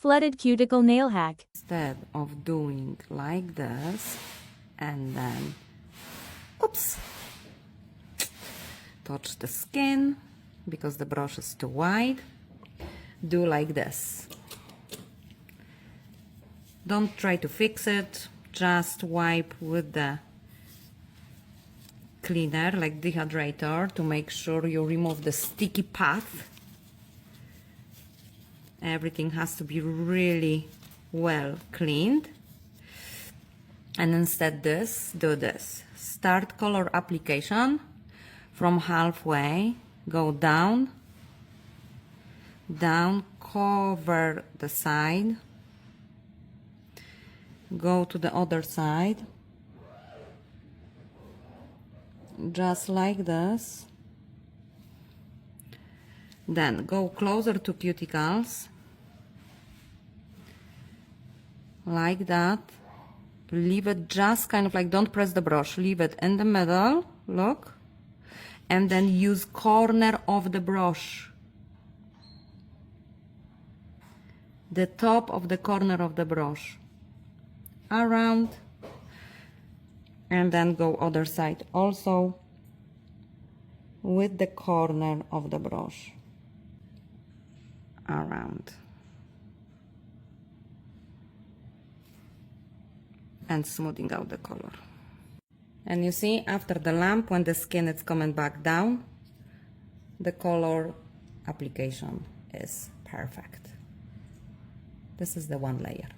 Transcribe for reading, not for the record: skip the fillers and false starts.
flooded cuticle nail hack. Instead of doing like this and then, oops, touch the skin because the brush is too wide, do like this. Don't try to fix it, just wipe with the cleaner like dehydrator to make sure you remove the sticky path. Everything has to be really well cleaned. And instead do this. Start color application from halfway, go down, cover the side, go to the other side, just like this. Then go closer to cuticles, like that. Leave it just kind of like, don't press the brush, leave it in the middle, look, and then use corner of the brush, the top of the corner of the brush, around, and then go other side also with the corner of the brush, around. And smoothing out the color. And you see, after the lamp, when the skin is coming back down, the color application is perfect. This is the one layer.